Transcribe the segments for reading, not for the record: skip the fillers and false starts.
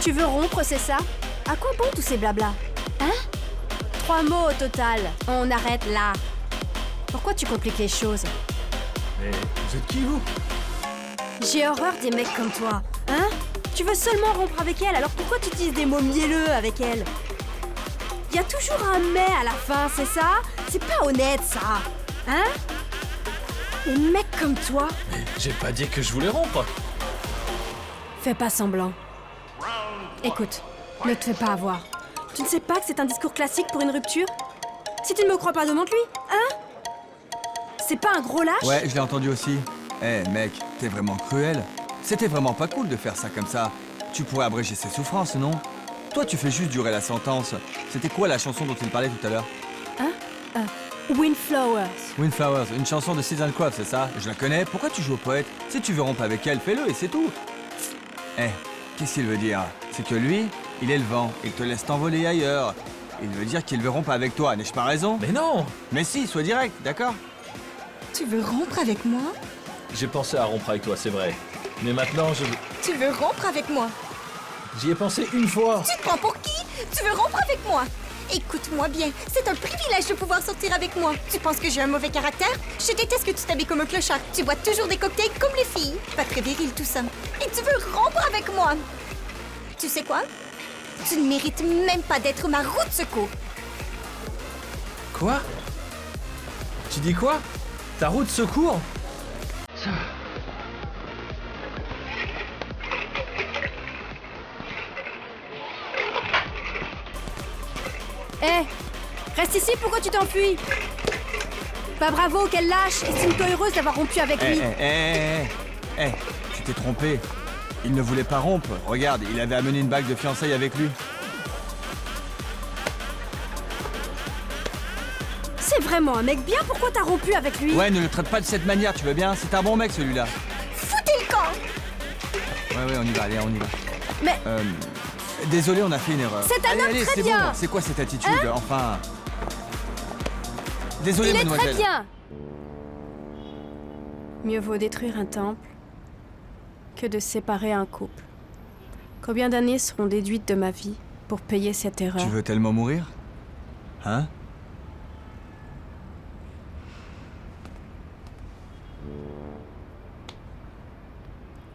Tu veux rompre, c'est ça? À quoi bon tous ces blablas? Hein? 3 mots au total. On arrête là. Pourquoi tu compliques les choses? Mais vous êtes qui, vous? J'ai horreur des mecs comme toi. Hein? Tu veux seulement rompre avec elle, alors pourquoi tu utilises des mots mielleux avec elle? Y a toujours un mais à la fin, c'est ça? C'est pas honnête, ça. Hein? Des mecs comme toi? Mais j'ai pas dit que je voulais rompre. Fais pas semblant. Écoute, ne te fais pas avoir. Tu ne sais pas que c'est un discours classique pour une rupture? Si tu ne me crois pas, demande-lui, hein? C'est pas un gros lâche? Ouais, je l'ai entendu aussi. Eh mec, t'es vraiment cruel. C'était vraiment pas cool de faire ça comme ça. Tu pourrais abréger ses souffrances, non? Toi, tu fais juste durer la sentence. C'était quoi la chanson dont il parlait tout à l'heure? Hein? Windflowers. Windflowers, une chanson de Season Croft, c'est ça? Je la connais, pourquoi tu joues au poète? Si tu veux rompre avec elle, fais-le et c'est tout. Eh, qu'est-ce qu'il veut dire? C'est que lui, il est le vent, il te laisse t'envoler ailleurs. Il veut dire qu'il veut rompre avec toi, n'ai-je pas raison? Mais non! Mais si, sois direct, d'accord? Tu veux rompre avec moi? J'ai pensé à rompre avec toi, c'est vrai. Mais maintenant, Tu veux rompre avec moi? j'y ai pensé une fois. Tu te prends pour qui? Tu veux rompre avec moi? Écoute-moi bien, c'est un privilège de pouvoir sortir avec moi. Tu penses que j'ai un mauvais caractère? Je déteste que tu t'habilles comme un clochard. Tu bois toujours des cocktails comme les filles. Pas très viril tout ça. Et tu veux rompre avec moi? Tu sais quoi? Tu ne mérites même pas d'être ma roue de secours. Quoi? Tu dis quoi? Ta roue de secours? Hé! Reste ici, pourquoi tu t'enfuis? Pas bravo, quelle lâche! Estime-toi heureuse d'avoir rompu avec lui. Tu t'es trompé. Il ne voulait pas rompre. Regarde, il avait amené une bague de fiançailles avec lui. C'est vraiment un mec bien, pourquoi t'as rompu avec lui? Ouais, ne le traite pas de cette manière, tu veux bien? C'est un bon mec, celui-là. Foutez le camp! Ouais, on y va, allez, on y va. Mais Désolé, on a fait une erreur. C'est un homme allez, très c'est bien. bon. C'est quoi cette attitude? Enfin... Désolé, il est mademoiselle. très bien! Mieux vaut détruire un temple que de séparer un couple. Combien d'années seront déduites de ma vie pour payer cette erreur? Tu veux tellement mourir? Hein?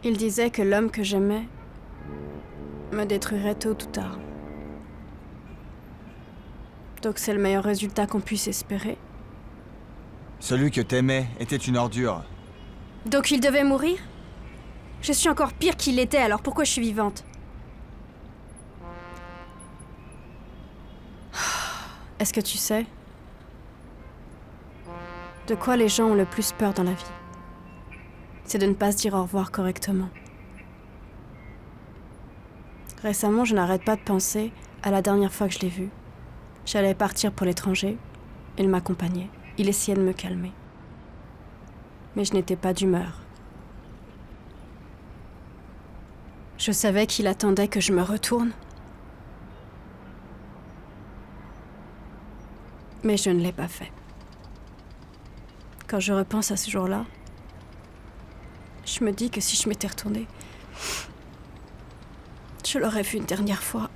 Il disait que l'homme que j'aimais me détruirait tôt ou tard. Donc c'est le meilleur résultat qu'on puisse espérer. Celui que t'aimais était une ordure. Donc il devait mourir? Je suis encore pire qu'il l'était, alors pourquoi je suis vivante? Est-ce que tu sais de quoi les gens ont le plus peur dans la vie? C'est de ne pas se dire au revoir correctement. Récemment, je n'arrête pas de penser à la dernière fois que je l'ai vu. J'allais partir pour l'étranger. Il m'accompagnait. Il essayait de me calmer. Mais je n'étais pas d'humeur. Je savais qu'il attendait que je me retourne. Mais je ne l'ai pas fait. Quand je repense à ce jour-là, je me dis que si je m'étais retournée, je l'aurais vu une dernière fois.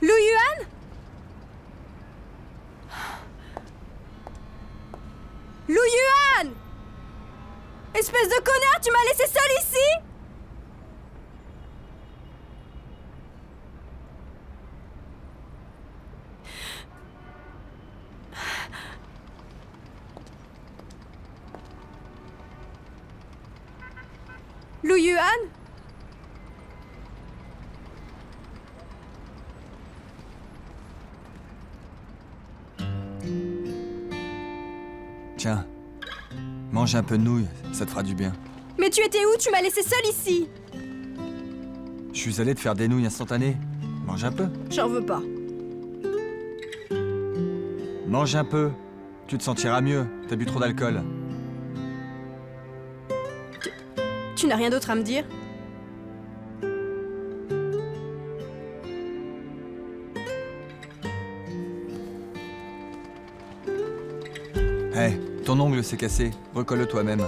Lu Yuan? Lu Yuan! Espèce de connard, tu m'as laissé seule ici? Lu Yuan? Tiens, mange un peu de nouilles, ça te fera du bien. Mais tu étais où? Tu m'as laissé seule ici? Je suis allé te faire des nouilles instantanées. Mange un peu. J'en veux pas. Mange un peu. Tu te sentiras mieux. T'as bu trop d'alcool. Tu n'as rien d'autre à me dire? Hé, ton ongle s'est cassé. Recolle-le toi-même.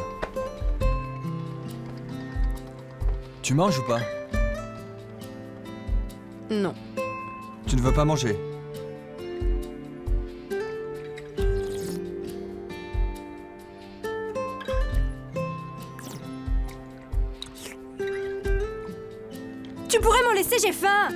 Tu manges ou pas? Non. Tu ne veux pas manger? Tu pourrais m'en laisser, j'ai faim!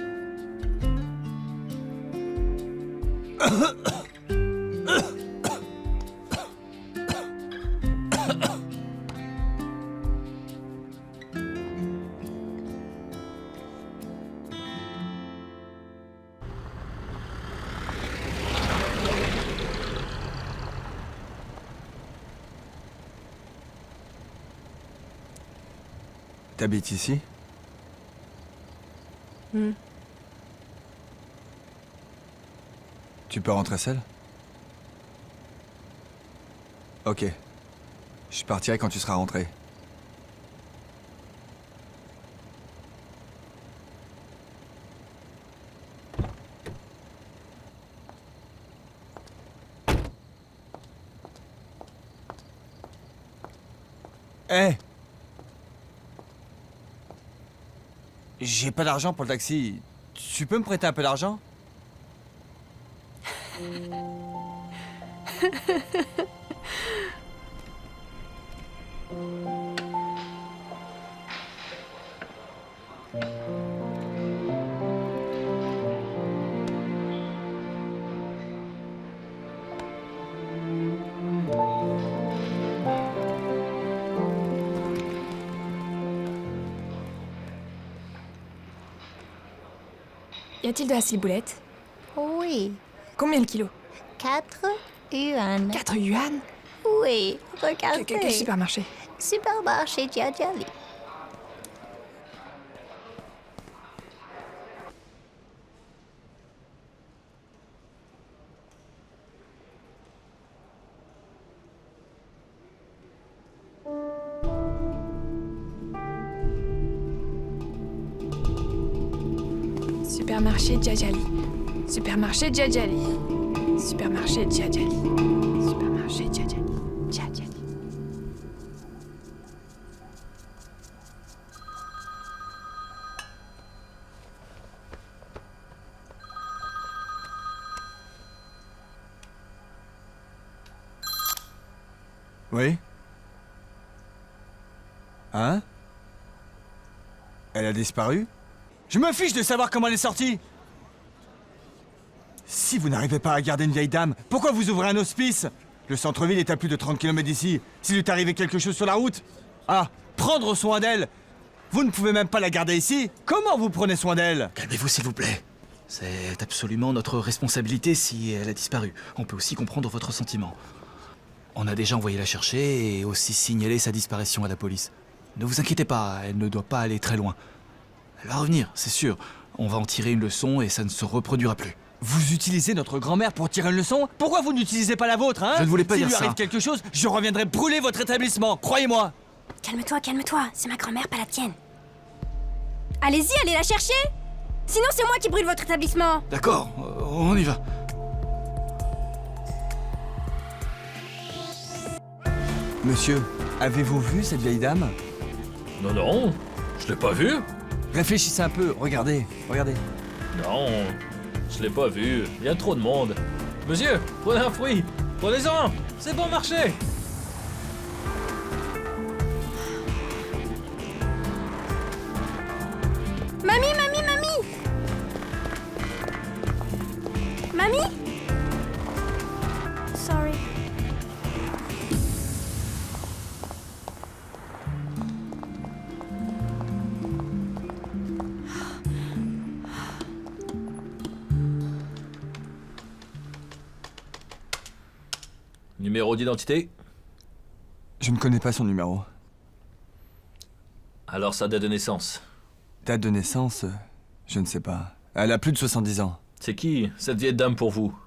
T'habites ici? Tu peux rentrer seule? Ok. Je partirai quand tu seras rentré. Hé! J'ai pas d'argent pour le taxi. Tu peux me prêter un peu d'argent? Y a-t-il de la ciboulette? Oui. Combien le kilo? 4 yuan. 4 yuan? Oui, regardez. Quel supermarché? Supermarché Jiajiali. Supermarché Jiajiali. Supermarché Jiajiali. Supermarché Jiajiali. Supermarché Jiajiali. Jiajiali. Oui? Hein? Elle a disparu? Je me fiche de savoir comment elle est sortie! Si vous n'arrivez pas à garder une vieille dame, pourquoi vous ouvrez un hospice? Le centre-ville est à plus de 30 km d'ici. S'il lui est arrivé quelque chose sur la route... Ah, prendre soin d'elle! Vous ne pouvez même pas la garder ici? Comment vous prenez soin d'elle? Calmez-vous, s'il vous plaît. C'est absolument notre responsabilité si elle a disparu. On peut aussi comprendre votre sentiment. On a déjà envoyé la chercher et aussi signalé sa disparition à la police. Ne vous inquiétez pas, elle ne doit pas aller très loin. Elle va revenir, c'est sûr. On va en tirer une leçon et ça ne se reproduira plus. Vous utilisez notre grand-mère pour tirer une leçon? Pourquoi vous n'utilisez pas la vôtre, hein? Je ne voulais pas dire S'il ça. lui arrive quelque chose, je reviendrai brûler votre établissement, croyez-moi! Calme-toi, calme-toi. C'est ma grand-mère, pas la tienne. Allez-y, allez la chercher. Sinon, c'est moi qui brûle votre établissement. D'accord, on y va. Monsieur, avez-vous vu cette vieille dame? Non, non, je l'ai pas vu. Réfléchissez un peu, regardez, regardez. Non, je l'ai pas vu. Il y a trop de monde. Monsieur, prenez un fruit. Prenez-en. C'est bon marché. Mamie, mamie, mamie. Mamie? Sorry. Numéro d'identité? Je ne connais pas son numéro. Alors sa date de naissance. Date de naissance, je ne sais pas. Elle a plus de 70 ans. C'est qui, cette vieille dame pour vous?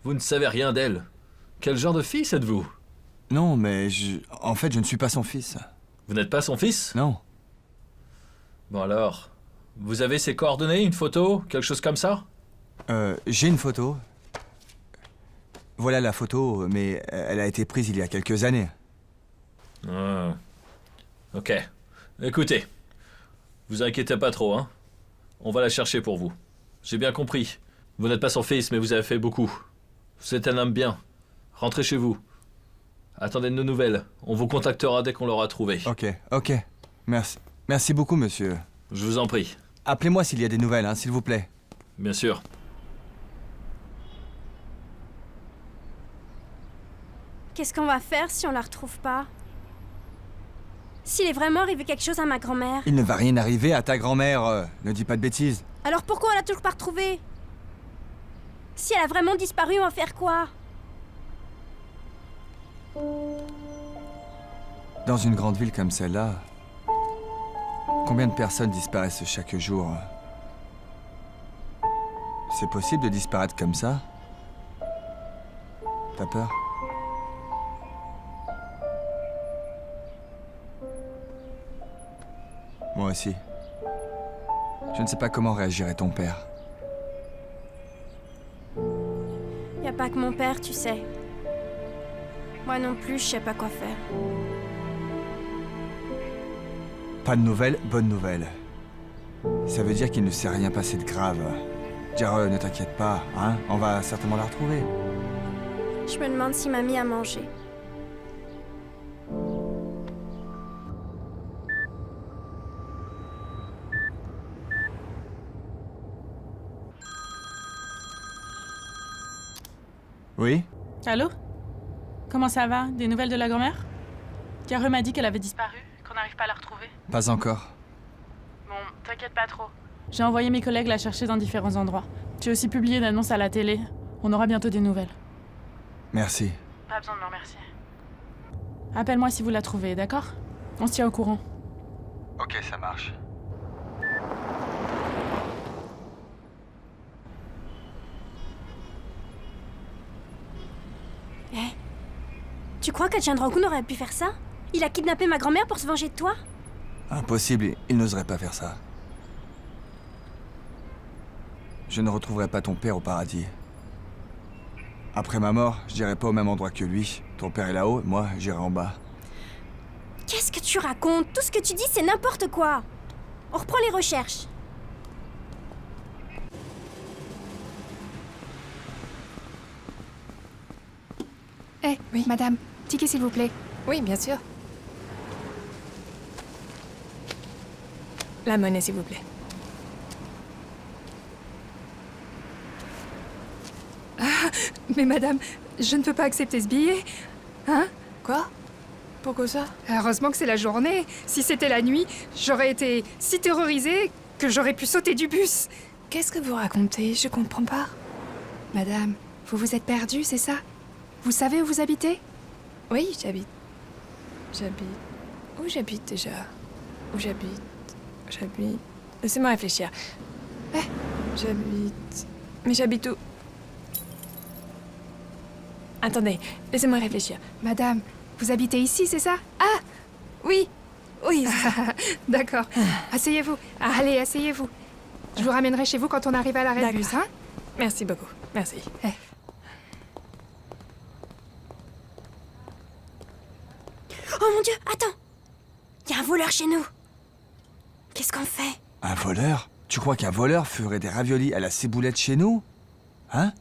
Vous ne savez rien d'elle. Quel genre de fils êtes-vous? Non, mais en fait, je ne suis pas son fils. Vous n'êtes pas son fils? Non. Bon alors, vous avez ses coordonnées, une photo, quelque chose comme ça? J'ai une photo. Voilà la photo, mais elle a été prise il y a quelques années. Ah. Ok. Écoutez, vous inquiétez pas trop, hein. On va la chercher pour vous. J'ai bien compris. Vous n'êtes pas son fils, mais vous avez fait beaucoup. Vous êtes un homme bien. Rentrez chez vous. Attendez de nos nouvelles. On vous contactera dès qu'on l'aura trouvé. Ok, ok. Merci. Merci beaucoup, monsieur. Je vous en prie. Appelez-moi s'il y a des nouvelles, hein, s'il vous plaît. Bien sûr. Qu'est-ce qu'on va faire si on la retrouve pas? S'il est vraiment arrivé quelque chose à ma grand-mère, Il ne va rien arriver à ta grand-mère. Ne dis pas de bêtises. alors pourquoi on l'a toujours pas retrouvée? Si elle a vraiment disparu, on va faire quoi? Dans une grande ville comme celle-là, combien de personnes disparaissent chaque jour? C'est possible de disparaître comme ça? T'as peur? Moi aussi. Je ne sais pas comment réagirait ton père. Y a pas que mon père, tu sais. Moi non plus, je sais pas quoi faire. Pas de nouvelles, bonne nouvelle. Ça veut dire qu'il ne s'est rien passé de grave. Dire, ne t'inquiète pas, hein, on va certainement la retrouver. Je me demande si mamie a mangé. Oui? Allô? Comment ça va? Des nouvelles de la grand-mère? Caro m'a dit qu'elle avait disparu, qu'on n'arrive pas à la retrouver. Pas encore. Bon, t'inquiète pas trop. J'ai envoyé mes collègues la chercher dans différents endroits. J'ai aussi publié une annonce à la télé. On aura bientôt des nouvelles. Merci. Pas besoin de me remercier. Appelle-moi si vous la trouvez, d'accord? On se tient au courant. Ok, ça marche. Tu crois que Chandragun aurait pu faire ça? Il a kidnappé ma grand-mère pour se venger de toi? Impossible, il n'oserait pas faire ça. Je ne retrouverai pas ton père au paradis. Après ma mort, je n'irai pas au même endroit que lui. Ton père est là-haut, moi, j'irai en bas. Qu'est-ce que tu racontes? Tout ce que tu dis, c'est n'importe quoi. On reprend les recherches. Eh, oui, madame, ticket, s'il vous plaît. Oui, bien sûr. La monnaie, s'il vous plaît. Mais madame, je ne peux pas accepter ce billet. Hein? Quoi? Pourquoi ça? Heureusement que c'est la journée. Si c'était la nuit, j'aurais été si terrorisée que j'aurais pu sauter du bus. Qu'est-ce que vous racontez? Je comprends pas. Madame, vous vous êtes perdue, c'est ça? Vous savez où vous habitez? Oui, j'habite. Où j'habite déjà? Où j'habite? Laissez-moi réfléchir. J'habite. Mais j'habite où? Attendez, laissez-moi réfléchir. Madame, vous habitez ici, c'est ça? Ah! Oui! Oui! D'accord. Asseyez-vous. Allez, asseyez-vous. Je vous ramènerai chez vous quand on arrive à l'arrêt de bus, hein? Merci beaucoup. Merci. Oh mon Dieu, attends! Il y a un voleur chez nous. Qu'est-ce qu'on fait? Un voleur? Tu crois qu'un voleur ferait des raviolis à la ciboulette chez nous? Hein?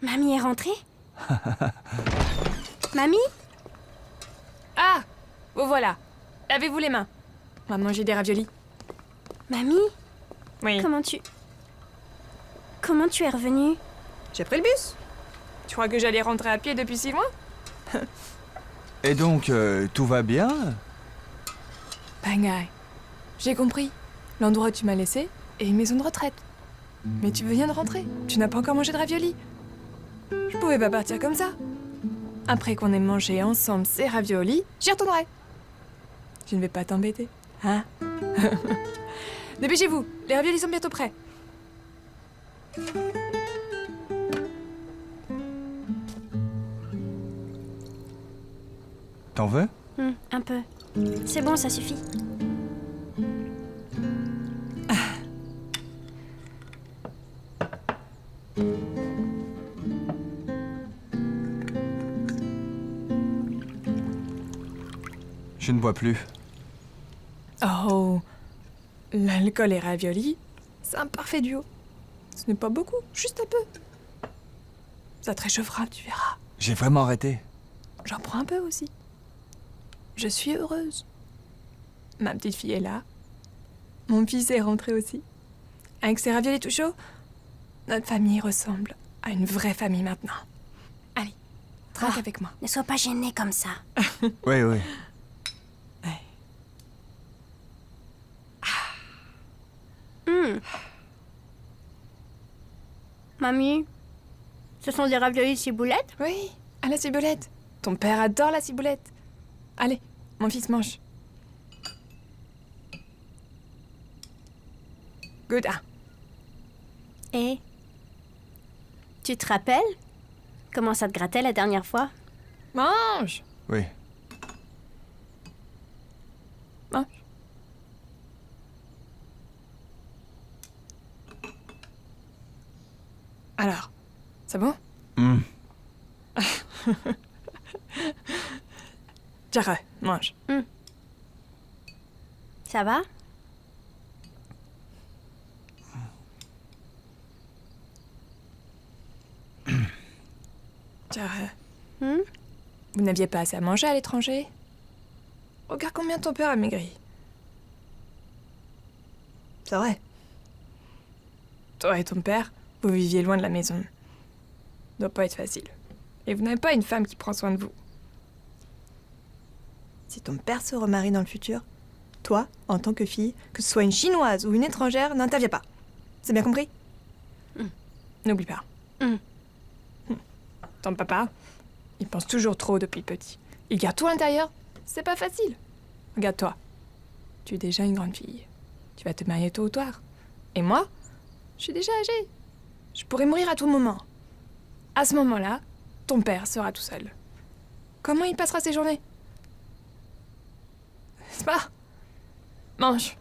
Mamie est rentrée? Mamie? Ah! Vous voilà. Lavez-vous les mains. On va manger des raviolis. Mamie? Oui. Comment tu es revenue? J'ai pris le bus. Tu crois que j'allais rentrer à pied depuis si loin? Et donc, tout va bien? Bangai. J'ai compris. L'endroit où tu m'as laissé est une maison de retraite. Mais tu viens de rentrer. Tu n'as pas encore mangé de raviolis. Je pouvais pas partir comme ça. Après qu'on ait mangé ensemble ces raviolis, j'y retournerai. Je ne vais pas t'embêter. Hein? Dépêchez-vous. Les raviolis sont bientôt prêts. T'en veux? Un peu. C'est bon, ça suffit. Je ne bois plus. Oh, l'alcool et raviolis, c'est un parfait duo. Ce n'est pas beaucoup, juste un peu. Ça te réchauffera, tu verras. J'ai vraiment arrêté. J'en prends un peu aussi. Je suis heureuse. Ma petite fille est là. Mon fils est rentré aussi. Avec ses raviolis tout chauds, notre famille ressemble à une vraie famille maintenant. Allez, trinque Oh. avec moi. Ne sois pas gênée comme ça. Oui, oui. Mamie, ce sont des raviolis ciboulette? Oui, à la ciboulette. Ton père adore la ciboulette. Allez, mon fils mange. Good. Ah. Et tu te rappelles comment ça te grattait la dernière fois? Mange. Oui. Mange. Alors, c'est bon? Jara, mange. Ça va? Jara, Hmm? vous n'aviez pas assez à manger à l'étranger? Regarde combien ton père a maigri. C'est vrai. Toi et ton père, vous viviez loin de la maison. Doit pas être facile. Et vous n'avez pas une femme qui prend soin de vous. Si ton père se remarie dans le futur, toi, en tant que fille, que ce soit une chinoise ou une étrangère, n'interviens pas. C'est bien compris? N'oublie pas. Ton papa, il pense toujours trop depuis petit. Il garde tout à l'intérieur. C'est pas facile. Regarde-toi. Tu es déjà une grande fille. Tu vas te marier tôt ou tard. Et moi, je suis déjà âgée. Je pourrais mourir à tout moment. À ce moment-là, ton père sera tout seul. Comment il passera ses journées? C'est pas? Mange.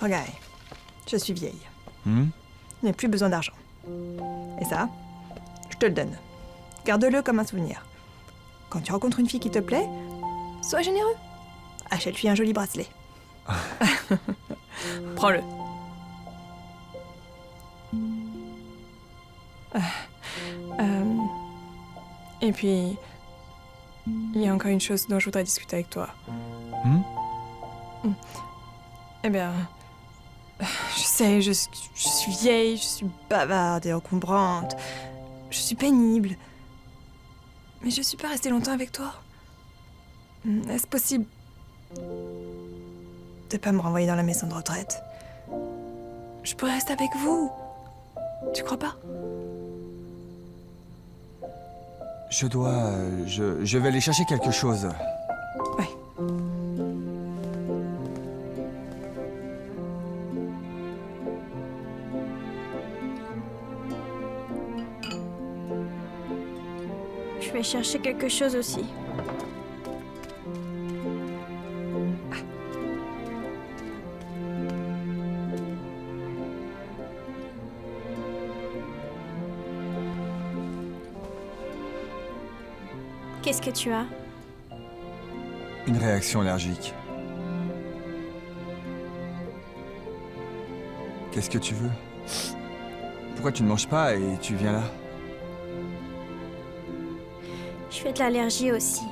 Regarde, je suis vieille. Je n'ai plus besoin d'argent. Et ça, je te le donne. Garde-le comme un souvenir. Quand tu rencontres une fille qui te plaît, sois généreux. Achète-lui un joli bracelet. Prends-le. Et puis, il y a encore une chose dont je voudrais discuter avec toi. Eh bien, je sais, je suis vieille, je suis bavarde et encombrante, je suis pénible. Mais je suis pas restée longtemps avec toi. Est-ce possible de pas me renvoyer dans la maison de retraite? Je pourrais rester avec vous. Tu crois pas? Je vais aller chercher quelque chose. Ouais. Je vais chercher quelque chose aussi. Qu'est-ce que tu as? Une réaction allergique. Qu'est-ce que tu veux? Pourquoi tu ne manges pas et tu viens là? Je fais de l'allergie aussi.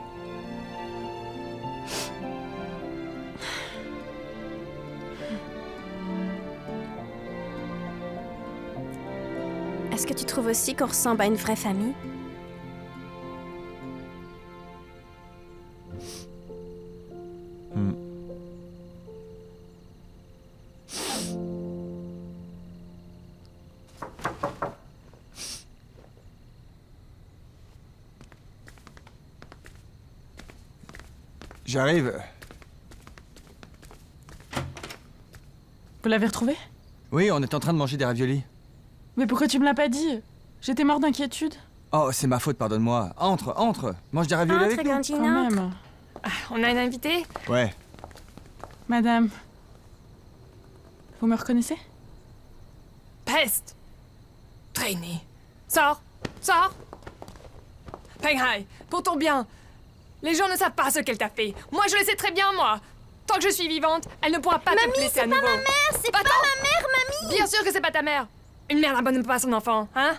Est-ce que tu trouves aussi qu'on ressemble à une vraie famille? J'arrive. Vous l'avez retrouvé? Oui, on est en train de manger des raviolis. Mais pourquoi tu me l'as pas dit? J'étais mort d'inquiétude. Oh, c'est ma faute, pardonne-moi. Entre. Mange des raviolis avec nous. Quand même. On a un invité? Ouais. Madame. Vous me reconnaissez? Peste! Traînée. Sors! Penghai, pour ton bien. Les gens ne savent pas ce qu'elle t'a fait. Moi, je le sais très bien, moi. Tant que je suis vivante, elle ne pourra pas te blesser à nouveau. Mamie, c'est pas ma mère, mamie! Bien sûr que c'est pas ta mère. Une mère n'abandonne pas son enfant, hein?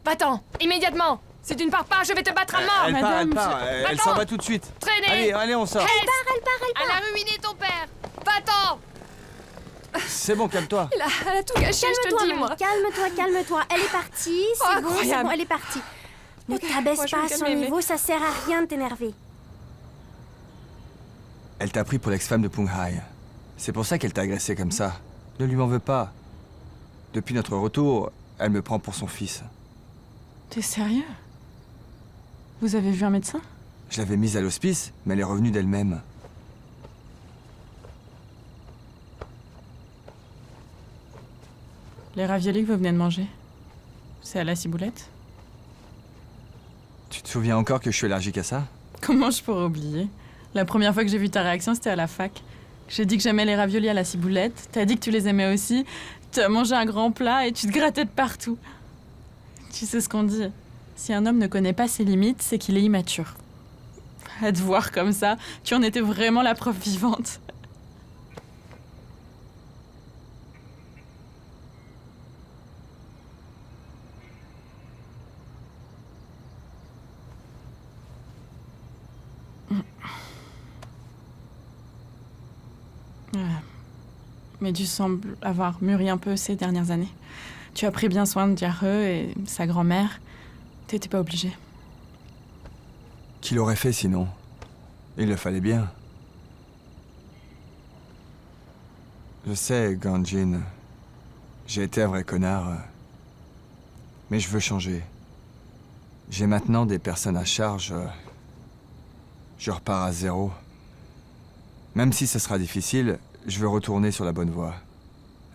Va-t'en, immédiatement. Si tu ne pars pas, je vais te battre à mort. Elle madame, part. Elle Va-t'en. s'en va tout de suite. Traînée. Allez, on sort. Elle a ruiné ton père. Va-t'en. C'est bon, calme-toi. Elle a tout gâché, je te le dis, moi. Calme-toi. Elle est partie, c'est bon, elle est partie. Ne t'abaisse moi, je vais pas me à son calmer, niveau, ça sert à rien de t'énerver. Elle t'a pris pour l'ex-femme de Punghai. C'est pour ça qu'elle t'a agressé comme ça. Ne lui en veux pas. Depuis notre retour, elle me prend pour son fils. T'es sérieux? Vous avez vu un médecin? Je l'avais mise à l'hospice, mais elle est revenue d'elle-même. Les raviolis que vous venez de manger, c'est à la ciboulette? Tu te souviens encore que je suis allergique à ça? Comment je pourrais oublier? La première fois que j'ai vu ta réaction, c'était à la fac. J'ai dit que j'aimais les raviolis à la ciboulette, t'as dit que tu les aimais aussi, tu as mangé un grand plat et tu te grattais de partout. Tu sais ce qu'on dit? Si un homme ne connaît pas ses limites, c'est qu'il est immature. À te voir comme ça, tu en étais vraiment la preuve vivante. Mais tu sembles avoir mûri un peu ces dernières années. Tu as pris bien soin de Jarre et sa grand-mère. T'étais pas obligé. Qui l'aurait fait sinon? Il le fallait bien. Je sais, Ganjin. J'ai été un vrai connard. Mais je veux changer. J'ai maintenant des personnes à charge. Je repars à zéro. Même si ce sera difficile, je veux retourner sur la bonne voie.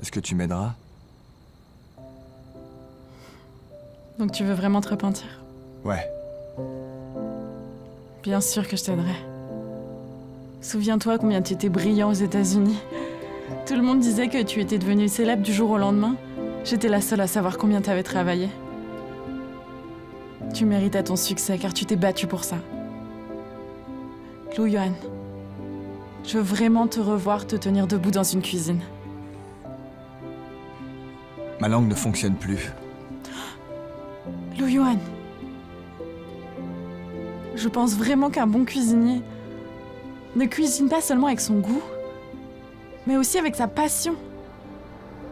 Est-ce que tu m'aideras? Donc tu veux vraiment te repentir? Ouais. Bien sûr que je t'aiderai. Souviens-toi combien tu étais brillant aux États-Unis. Tout le monde disait que tu étais devenu célèbre du jour au lendemain. J'étais la seule à savoir combien tu avais travaillé. Tu méritais ton succès car tu t'es battu pour ça. Lou Yuan, je veux vraiment te revoir te tenir debout dans une cuisine. Ma langue ne fonctionne plus. Lu Yuan. Je pense vraiment qu'un bon cuisinier ne cuisine pas seulement avec son goût, mais aussi avec sa passion.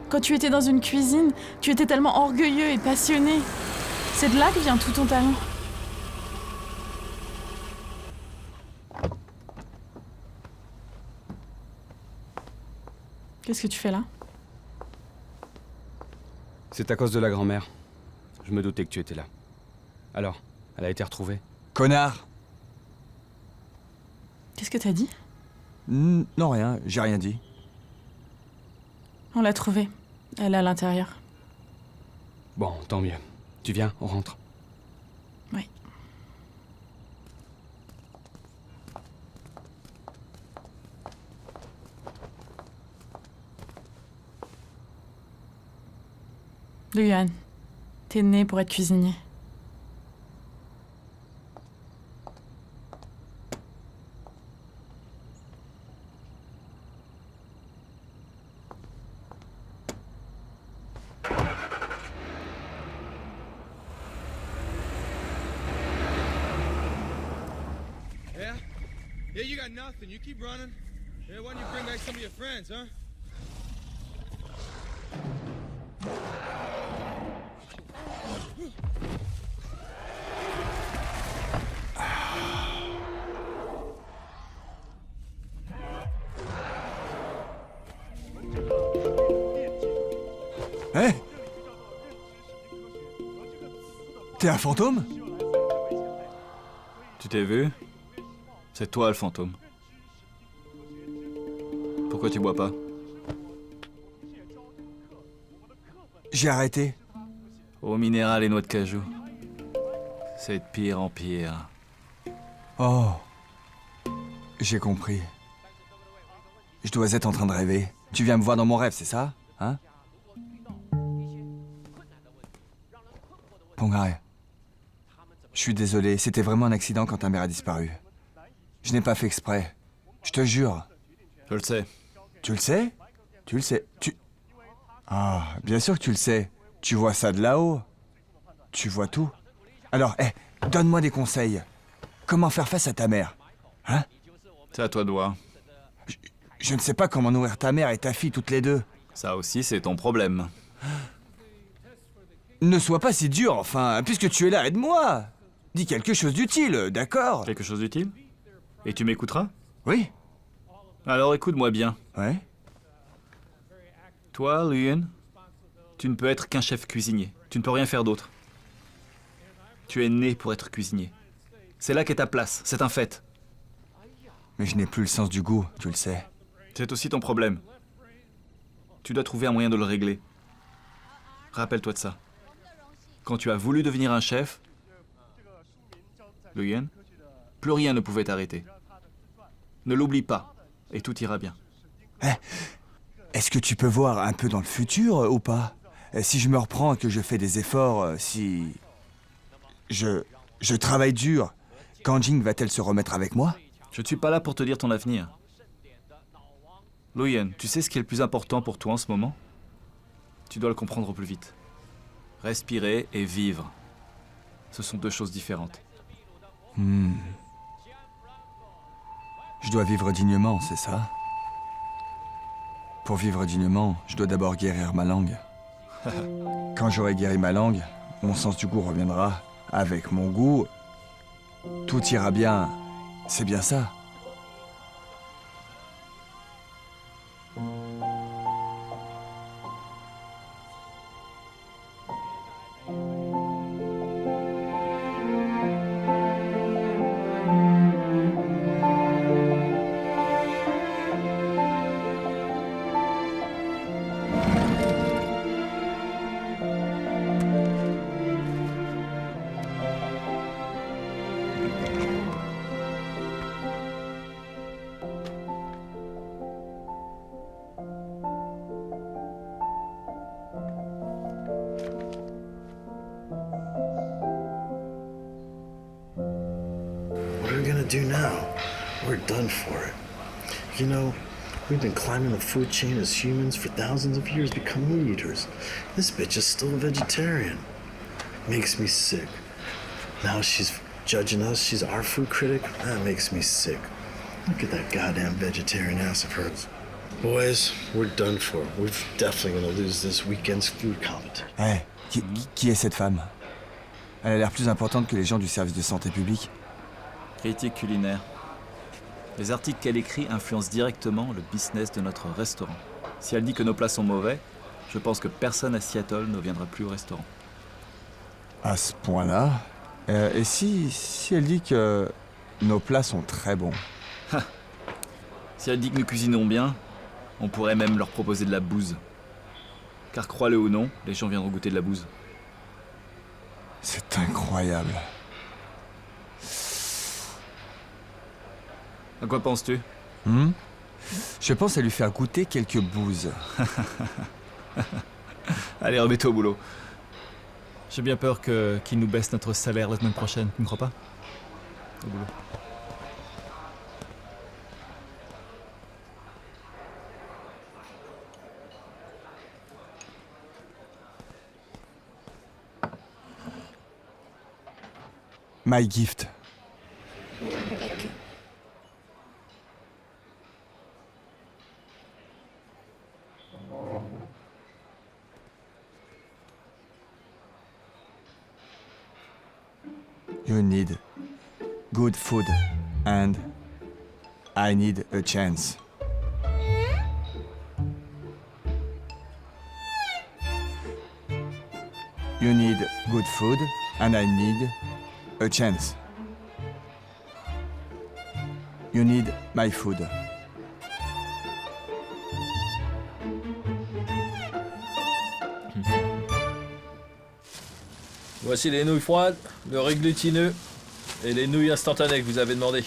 Quand tu étais dans une cuisine, tu étais tellement orgueilleux et passionné. C'est de là que vient tout ton talent. Qu'est-ce que tu fais là? C'est à cause de la grand-mère. Je me doutais que tu étais là. Alors, elle a été retrouvée? Connard! Qu'est-ce que t'as dit? Non, rien, j'ai rien dit. On l'a trouvée. Elle est à l'intérieur. Bon, tant mieux. Tu viens, on rentre. Oui. Lu Yuan, t'es né pour être cuisinier. Yeah? Yeah, you got nothing. You keep running. Yeah, why don't you bring back some of your friends, huh? Hé! T'es un fantôme? Tu t'es vu? C'est toi le fantôme. Pourquoi tu bois pas? J'ai arrêté. Eau minérale et noix de cajou. C'est de pire en pire. Oh. J'ai compris. Je dois être en train de rêver. Tu viens me voir dans mon rêve, c'est ça? Hein? Ponghai. Je suis désolé, c'était vraiment un accident quand ta mère a disparu. Je n'ai pas fait exprès. Je te jure. Je le sais. Tu le sais? Tu le sais. Ah, bien sûr que tu le sais. Tu vois ça de là-haut. Tu vois tout. Alors, donne-moi des conseils. Comment faire face à ta mère? Hein? C'est à toi de voir. Je ne sais pas comment nourrir ta mère et ta fille toutes les deux. Ça aussi, c'est ton problème. Ne sois pas si dur, enfin, puisque tu es là, aide-moi. Dis quelque chose d'utile, d'accord? Quelque chose d'utile? Et tu m'écouteras? Oui. Alors écoute-moi bien. Ouais. Toi, Lu Yuan, tu ne peux être qu'un chef cuisinier. Tu ne peux rien faire d'autre. Tu es né pour être cuisinier. C'est là qu'est ta place, c'est un fait. Mais je n'ai plus le sens du goût, tu le sais. C'est aussi ton problème. Tu dois trouver un moyen de le régler. Rappelle-toi de ça. Quand tu as voulu devenir un chef, Lu Yuan, plus rien ne pouvait t'arrêter. Ne l'oublie pas, et tout ira bien. Est-ce que tu peux voir un peu dans le futur ou pas? Si je me reprends et que je fais des efforts, si... Je travaille dur, Kanjing va-t-elle se remettre avec moi? Je ne suis pas là pour te dire ton avenir. Lu Yuan, tu sais ce qui est le plus important pour toi en ce moment? Tu dois le comprendre au plus vite. Respirer et vivre. Ce sont deux choses différentes. Je dois vivre dignement, c'est ça? Pour vivre dignement, je dois d'abord guérir ma langue. Quand j'aurai guéri ma langue, mon sens du goût reviendra. Avec mon goût, tout ira bien. C'est bien ça. What are we gonna do now? We're done for it. You know, we've been climbing the food chain as humans for thousands of years, become meat eaters. This bitch is still a vegetarian. Makes me sick. Now she's judging us. She's our food critic. That makes me sick. Look at that goddamn vegetarian ass of hers. Boys, we're done for. We're definitely gonna lose this weekend's food competition. Eh, qui est cette femme? Elle a l'air plus importante que les gens du service de santé publique. Critique culinaire. Les articles qu'elle écrit influencent directement le business de notre restaurant. Si elle dit que nos plats sont mauvais, je pense que personne à Seattle ne viendra plus au restaurant. À ce point-là? Et si elle dit que nos plats sont très bons? Si elle dit que nous cuisinons bien, on pourrait même leur proposer de la bouse. Car crois-le ou non, les gens viendront goûter de la bouse. C'est incroyable. À quoi penses-tu? Je pense à lui faire goûter quelques bouses. Allez, remets-toi au boulot. J'ai bien peur qu'ils nous baissent notre salaire la semaine prochaine, tu ne crois pas? Au boulot. My gift. You need good food and I need a chance. You need good food and I need a chance. You need my food. Voici les nouilles froides, le riz glutineux et les nouilles instantanées que vous avez demandé.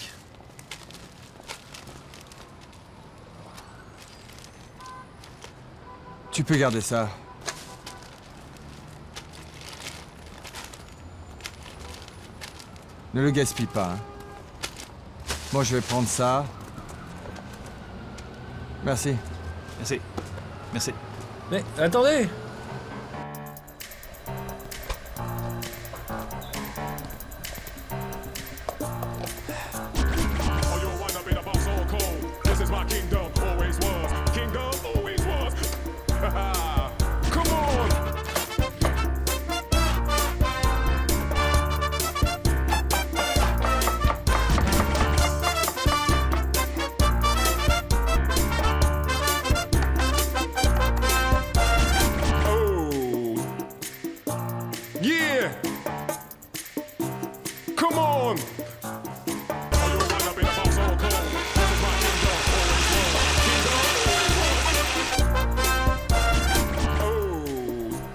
Tu peux garder ça. Ne le gaspille pas. Hein. Moi, je vais prendre ça. Merci. Merci. Merci. Mais attendez!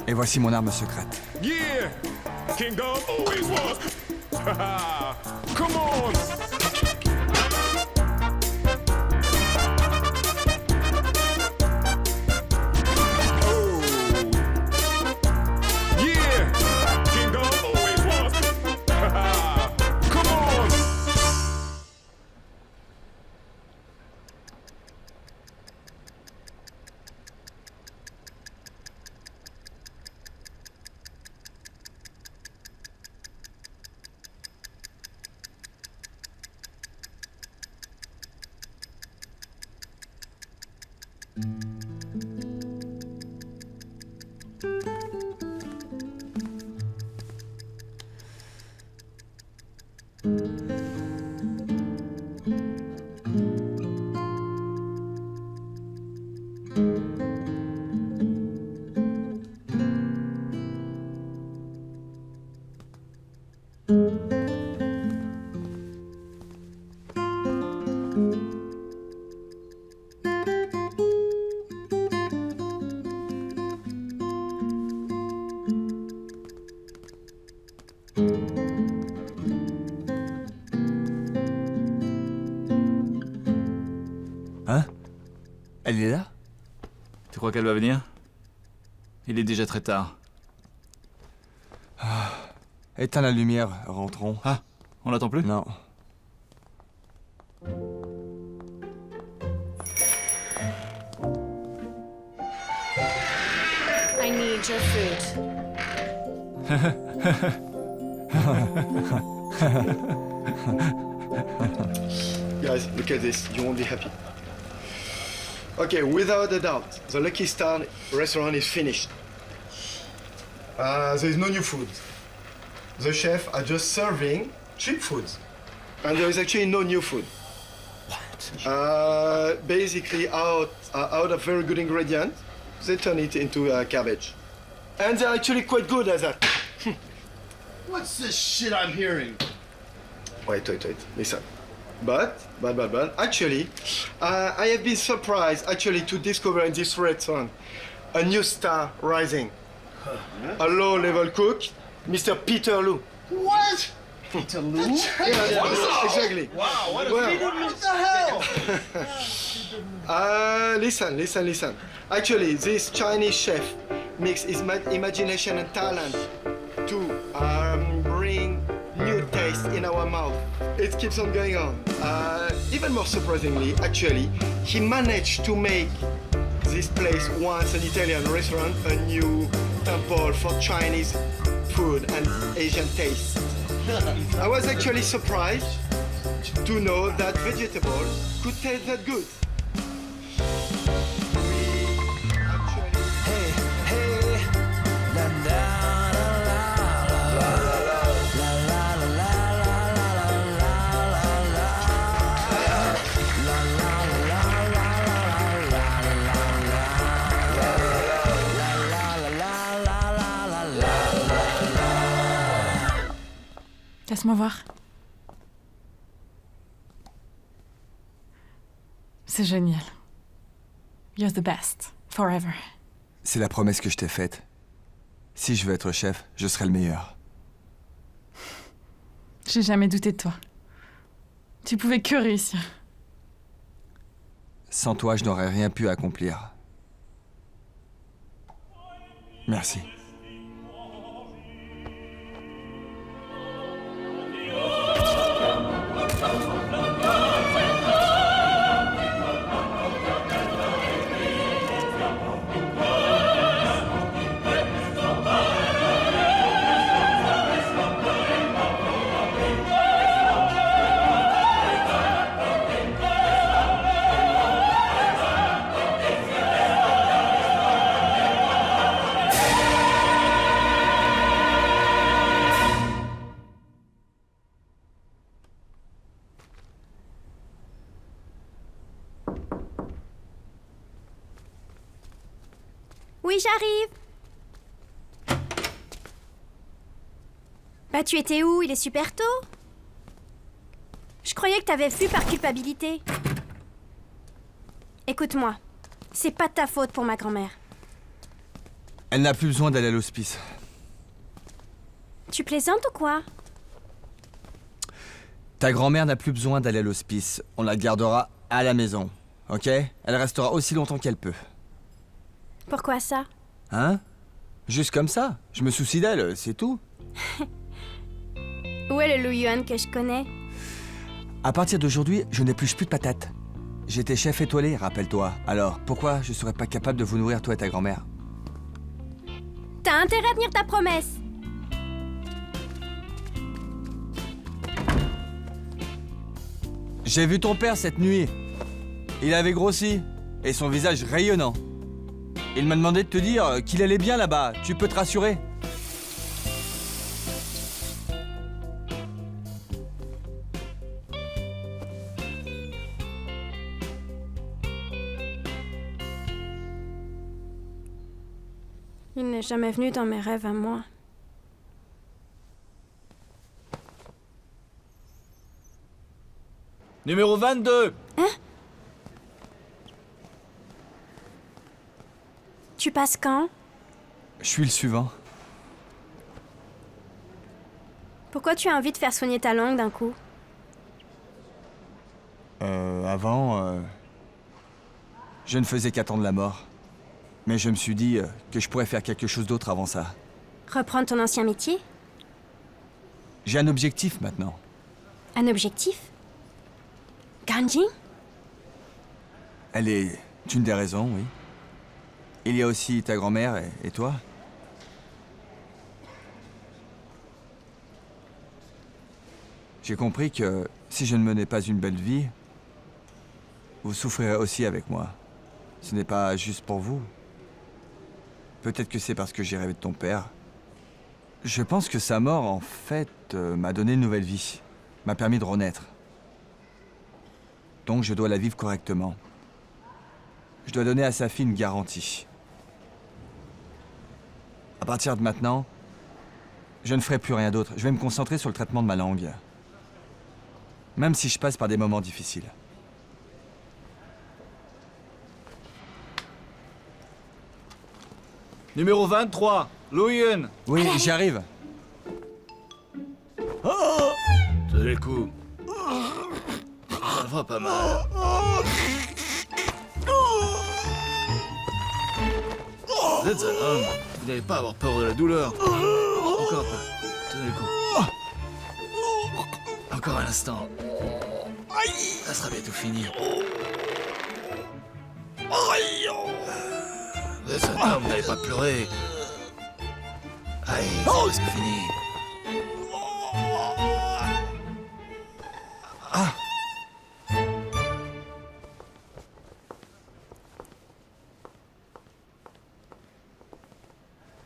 Et voici mon arme secrète. Yeah! Kingdom always was. Come on! Oh. Yeah! Kingdom always was. Come on! Hein? Elle est là? Tu crois qu'elle va venir? Il est déjà très tard. Éteins la lumière, rentrons. Ah, on l'attend plus? Non. I need your food. Guys, look at this. You won't be happy. Okay, without a doubt, the Lucky Star restaurant is finished. There is no new food. The chef are just serving cheap foods. And there is actually no new food. What? Basically, out of very good ingredients, they turn it into cabbage. And they're actually quite good at that. What's this shit I'm hearing? Wait, listen. But, actually, I have been surprised, actually, to discover in this restaurant a new star rising. A low-level cook, Mr. Peter Lu. What? Peter Lu? Yeah, exactly. Wow, what a what the hell? Listen. Actually, this Chinese chef mixes his imagination and talent to bring new taste in our mouth. It keeps on going on. Even more surprisingly, actually, he managed to make this place, once an Italian restaurant, a new temple for Chinese food and Asian taste. I was actually surprised to know that vegetables could taste that good. Laisse-moi voir. C'est génial. You're the best. Forever. C'est la promesse que je t'ai faite. Si je veux être chef, je serai le meilleur. J'ai jamais douté de toi. Tu pouvais que réussir. Sans toi, je n'aurais rien pu accomplir. Merci. Oui, j'arrive. Bah, tu étais où? Il est super tôt. Je croyais que t'avais fui par culpabilité. Écoute-moi, c'est pas de ta faute pour ma grand-mère. Elle n'a plus besoin d'aller à l'hospice. Tu plaisantes ou quoi? Ta grand-mère n'a plus besoin d'aller à l'hospice. On la gardera à la maison, ok? Elle restera aussi longtemps qu'elle peut. Pourquoi ça? Hein? Juste comme ça. Je me soucie d'elle, c'est tout. Où est le Lu Yuan que je connais? À partir d'aujourd'hui, je n'épluche plus de patates. J'étais chef étoilé, rappelle-toi. Alors, pourquoi je serais pas capable de vous nourrir, toi et ta grand-mère? T'as intérêt à tenir ta promesse. J'ai vu ton père cette nuit. Il avait grossi, et son visage rayonnant. Il m'a demandé de te dire qu'il allait bien là-bas. Tu peux te rassurer. Il n'est jamais venu dans mes rêves à moi. Numéro 22. Hein? Tu passes quand? Je suis le suivant. Pourquoi tu as envie de faire soigner ta langue d'un coup? Avant, je ne faisais qu'attendre la mort. Mais je me suis dit que je pourrais faire quelque chose d'autre avant ça. Reprendre ton ancien métier? J'ai un objectif maintenant. Un objectif? Ganjin? Elle est une des raisons, oui. Il y a aussi ta grand-mère et toi. J'ai compris que si je ne menais pas une belle vie, vous souffrirez aussi avec moi. Ce n'est pas juste pour vous. Peut-être que c'est parce que j'ai rêvé de ton père. Je pense que sa mort, en fait, m'a donné une nouvelle vie. M'a permis de renaître. Donc je dois la vivre correctement. Je dois donner à sa fille une garantie. À partir de maintenant, je ne ferai plus rien d'autre. Je vais me concentrer sur le traitement de ma langue. Même si je passe par des moments difficiles. Numéro 23, Louyen. Oui, j'arrive. Tenez le coup. Ça va pas mal. Vous êtes un homme. Vous n'allez pas avoir peur de la douleur. Encore un peu. Tenez le coup. Encore un instant. Ça sera bientôt fini. Vous êtes un homme, vous n'allez pas pleurer. Aïe, c'est presque fini.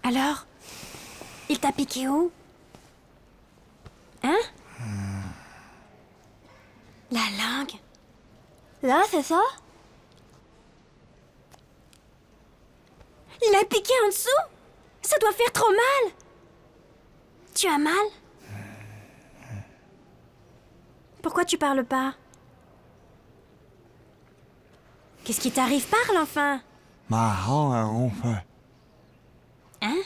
Alors, il t'a piqué où? Hein? La langue? Là, c'est ça? Il a piqué en dessous? Ça doit faire trop mal! Tu as mal? Pourquoi tu parles pas? Qu'est-ce qui t'arrive? Parle enfin! Ma langue a gonflé. Hein?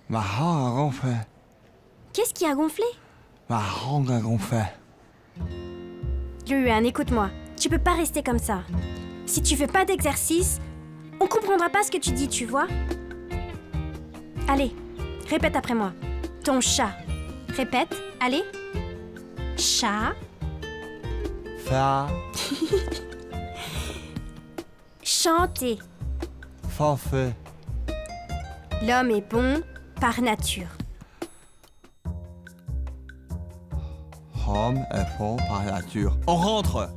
Ma langue a gonflé. Qu'est-ce qui a gonflé? Ma langue a gonflé. Luan, écoute-moi. Tu peux pas rester comme ça. Si tu fais pas d'exercice, on comprendra pas ce que tu dis, tu vois? Allez, répète après moi. Ton chat. Répète, allez. Chat. Fa. Chanter. Forfait. L'homme est bon par nature. Homme est fort par nature. On rentre!